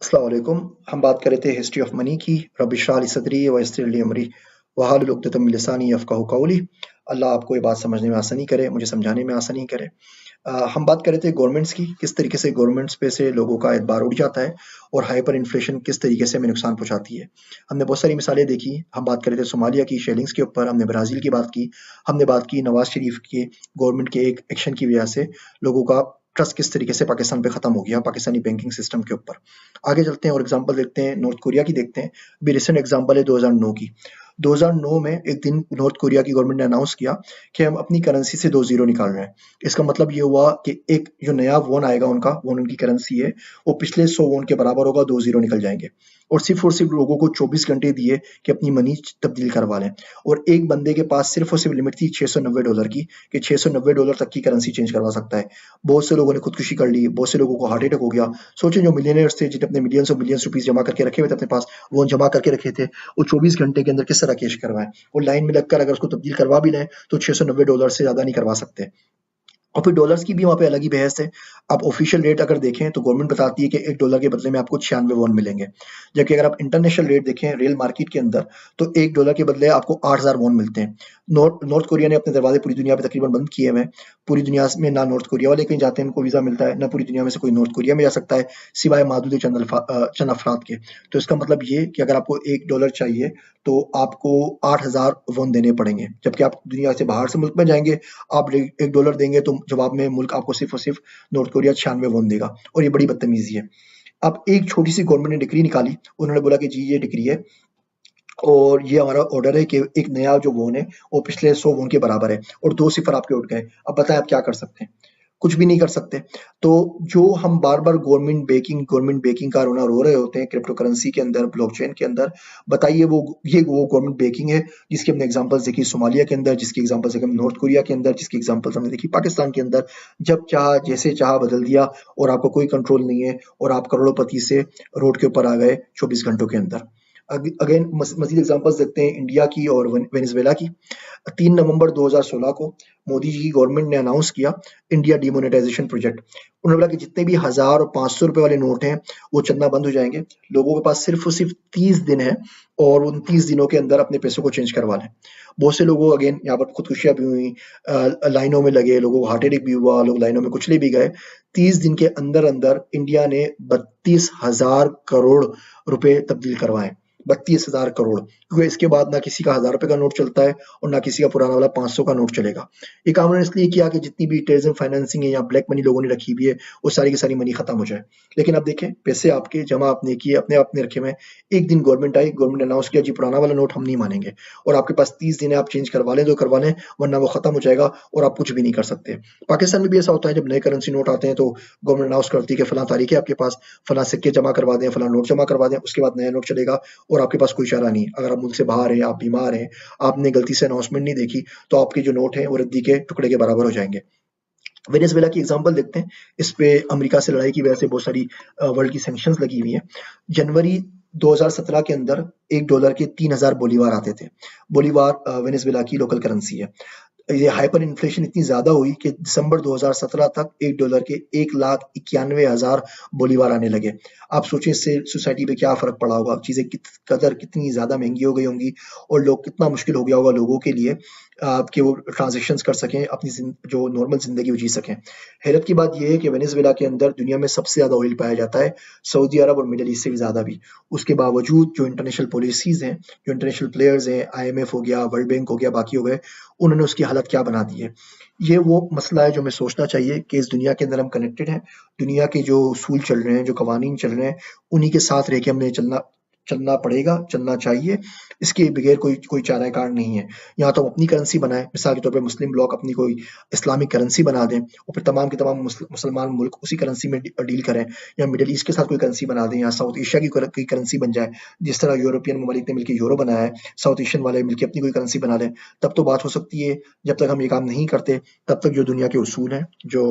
अस्सलाम वालेकुम। हम बात कर रहे थे हिस्ट्री ऑफ मनी की। रब इश्रह ली सदरी व यस्सिर ली अमरी वहलुल उक़दतम मिन लिसानी यफ़क़हू क़ौली। अल्लाह आपको ये बात समझने में आसानी करे, मुझे समझाने में आसानी करे। हम बात कर रहे थे गवर्नमेंट्स की, किस तरीके से गवर्नमेंट्स पे से लोगों का एतबार उठ जाता है और हाइपर इन्फ्लेशन किस तरीके से हमें नुकसान पहुँचाती है। हमने बहुत सारी मिसालें देखी। हम बात कर रहे थे सोमालिया की शेलिंग्स के ऊपर, हमने ब्राज़ील की बात की, हमने बात की नवाज़ शरीफ के गवर्नमेंट के एक एक्शन की वजह से लोगों का ट्रस्ट किस तरीके से पाकिस्तान पे खत्म हो गया, पाकिस्तानी बैंकिंग सिस्टम के ऊपर। आगे चलते हैं और एग्जांपल देखते हैं, नॉर्थ कोरिया की देखते हैं। अभी रिसेंट एग्जांपल है 2009 की। 2009 में एक दिन नॉर्थ कोरिया की गवर्नमेंट ने अनाउंस किया कि हम अपनी करेंसी से 2 ज़ीरो निकाल रहे हैं। इसका मतलब ये हुआ कि एक जो नया वॉन आएगा उनका, वॉन उनकी करेंसी है, वो पिछले 100 वॉन के बराबर होगा, 2 ज़ीरो निकल जाएँगे। और सिर्फ लोगों को 24 घंटे दिए कि अपनी मनी तब्दील करवा लें। और एक बंदे के पास सिर्फ और सिर्फ लिमिट थी $690 की, कि $690 तक की करेंसी चेंज करवा सकता है। बहुत से लोगों ने खुदकुशी कर ली, बहुत से लोगों को हार्ट अटैक हो गया। सोचें जो मिलियनेयर्स थे, जिन्होंने अपने मिलियंस और बिलियंस रुपीस जमा करके रखे हुए थे अपने पास, वो जमा करके रखे थे, वो 24 घंटे के अंदर किस तरह कैश करवाएं। और लाइन में लगकर अगर उसको तब्दील करवा भी लें तो $690 से ज्यादा नहीं करवा सकते। और फिर डॉलर्स की भी वहाँ पे अलग ही बहस है। आप ऑफिशियल रेट अगर देखें तो गवर्नमेंट बताती है कि $1 के बदले में आपको 96 वॉन मिलेंगे। जबकि अगर आप इंटरनेशनल रेट देखें रियल मार्केट के अंदर, तो $1 के बदले आपको 8000 वॉन मिलते हैं। नॉर्थ कोरिया ने अपने दरवाजे पूरी दुनिया पे तकरीबन बंद किए हुए हैं। पूरी दुनिया में ना नॉर्थ कोरिया वाले कहीं जाते हैं, उनको वीज़ा मिलता है, ना पूरी दुनिया में से कोई नॉर्थ कोरिया में जा सकता है, सिवाय मादूद चंद अफराद के। तो इसका मतलब ये कि अगर आपको $1 चाहिए, तो आपको 8000 वॉन देने पड़ेंगे। जबकि आप दुनिया से बाहर से मुल्क में जाएँगे, आप $1 देंगे तो जवाब में मुल्क आपको सिर्फ और सिर्फ नॉर्थ कोरिया 96 वॉन देगा। और ये बड़ी बदतमीजी है। अब एक छोटी सी गवर्नमेंट ने डिक्री निकाली, उन्होंने बोला कि जी ये डिक्री है और ये हमारा ऑर्डर है कि एक नया जो वॉन है वो पिछले 100 वॉन के बराबर है, और 2 सिफर आपके उठ गए। अब बताएं आप क्या कर सकते हैं? कुछ भी नहीं कर सकते। तो जो हम बार बार गवर्नमेंट बेकिंग का रोना रो रहे होते हैं क्रिप्टो करेंसी के अंदर, ब्लॉकचेन के अंदर, बताइए वो गवर्नमेंट बेकिंग है जिसकी हमने एग्जांपल्स देखी सोमालिया के अंदर, जिसकी एग्जांपल्स देखी नॉर्थ कोरिया के अंदर, जिसकी एग्जांपल्स हमने देखी पाकिस्तान के अंदर। जब चाहा जैसे चाहा बदल दिया और आपको कोई कंट्रोल नहीं है, और आप करोड़पति से रोड के ऊपर आ गए 24 घंटों के अंदर। अगेन मजीद एग्जांपल्स देखते हैं इंडिया की और वेनेजुएला की। 3 नवंबर 2016 को मोदी जी की गवर्नमेंट ने अनाउंस किया इंडिया डिमोनेटाइजेशन प्रोजेक्ट। उन्होंने बोला कि जितने भी 1000 और 500 रुपए वाले नोट हैं वो चलना बंद हो जाएंगे। लोगों के पास सिर्फ और सिर्फ 30 दिन है, और उन 30 दिनों के अंदर अपने पैसों को चेंज करवा लें। बहुत से लोगों अगेन यहाँ पर खुदकुशियां भी हुई, लाइनों में लगे, लोगों को हार्ट अटैक भी हुआ, लोग लाइनों में कुचले भी गए। 30 दिन के अंदर अंदर इंडिया ने 32,000 करोड़ रुपए तब्दील करवाए। 32,000 करोड़, क्योंकि इसके बाद ना किसी का 1000 रुपए का नोट चलता है और ना किसी का पुराना वाला 500 का नोट चलेगा। ये काम उन्होंने इसलिए किया कि जितनी भी टेररिज्म फाइनेंसिंग है या ब्लैक मनी लोगों ने रखी हुई है, वो सारी की सारी मनी खत्म हो जाए। लेकिन अब देखें, पैसे आपके जमा आपने किए, अपने आपने रखे हुए हैं। एक दिन गवर्नमेंट आई, गवर्नमेंट ने अनाउंस किया जी पुराना वाला नोट हम नहीं मानेंगे, और आपके पास 30 दिन है, आप चेंज करवा लें तो करवा लें, वरना वो खत्म हो जाएगा और आप कुछ भी नहीं कर सकते। पाकिस्तान में भी ऐसा होता है, जब नए करेंसी नोट आते हैं तो गवर्नमेंट अनाउंस करती है कि फला तारीख है आपके पास, फला सिक्के जमा करवा दें, फला नोट जमा करवा दें, उसके बाद नया नोट चलेगा और आपके पास कोई चारा नहीं। अगर आप मुल्क से बाहर हैं, आप बीमार हैं, आपने गलती से अनाउंसमेंट नहीं देखी, तो आपके जो नोट हैं वो रद्दी के टुकड़े के बराबर हो जाएंगे। वेनेजुएला की एग्जांपल देखते हैं। इस पे अमेरिका से लड़ाई की वजह से बहुत सारी वर्ल्ड की सैंक्शंस लगी हुई हैं। जनवरी 2017 के अंदर $1 के 3000 बोलीवार आते थे। बोलीवार वेनेजुएला की लोकल करेंसी है। ये हाइपर इन्फ्लेशन इतनी ज्यादा हुई कि दिसंबर 2017 तक $1 के 1,91,000 बोलीवार आने लगे। आप सोचें इससे सोसाइटी पे क्या फर्क पड़ा होगा, चीजें कदर कितनी ज्यादा महंगी हो गई होंगी, और लोग कितना मुश्किल हो गया होगा लोगों के लिए कि वो ट्रांजेक्शन्स कर सकें, अपनी जो नॉर्मल जिंदगी वो जी सकें। हैरत की बात यह है कि वेनेजुएला के अंदर दुनिया में सबसे ज्यादा ऑयल पाया जाता है, सऊदी अरब और मिडिल ईस्ट से भी ज्यादा भी। उसके बावजूद जो इंटरनेशनल पॉलिसीज हैं, जो इंटरनेशनल प्लेयर्स हैं, IMF हो गया, वर्ल्ड बैंक हो गया, बाकी हो गए, उन्होंने उसकी हालत क्या बना दी है। ये वो मसला है जो हमें सोचना चाहिए कि इस दुनिया के अंदर हम कनेक्टेड हैं। दुनिया के जो उसूल चल रहे हैं, जो कवानीन चल रहे हैं, उन्हीं के साथ रह के हमें चलना चलना पड़ेगा, चलना चाहिए। इसके बगैर कोई कोई चारा-कार नहीं है। या तो हम अपनी करेंसी बनाएं, मिसाल के तौर पे मुस्लिम ब्लॉक अपनी कोई इस्लामिक करेंसी बना दें, और फिर तमाम के तमाम मुसलमान मुल्क उसी करेंसी में डील करें, या मिडिल ईस्ट के साथ कोई करेंसी बना दें, या साउथ एशिया की कोई करेंसी बन जाए, जिस तरह यूरोपियन ममालिक ने मिलकर यूरो बनाया है, साउथ एशियन वाले मिलकर अपनी कोई करेंसी बना लें। तब तो बात हो सकती है। जब तक हम ये काम नहीं करते, तब तक जो दुनिया के उसूल हैं, जो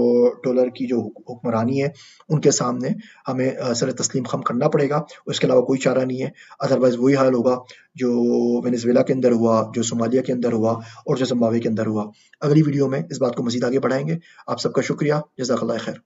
डॉलर की जो हुक्मरानी है, उनके सामने हमें सर तस्लीम खम करना पड़ेगा। उसके अलावा कोई चारा नहीं है। अदरवाइज वही हाल होगा जो वेनेजुएला के अंदर हुआ, जो सोमालिया के अंदर हुआ, और जो जिम्बाब्वे के अंदर हुआ। अगली वीडियो में इस बात को मजीद आगे बढ़ाएंगे। आप सबका शुक्रिया। जज़ाकल्लाह खैर।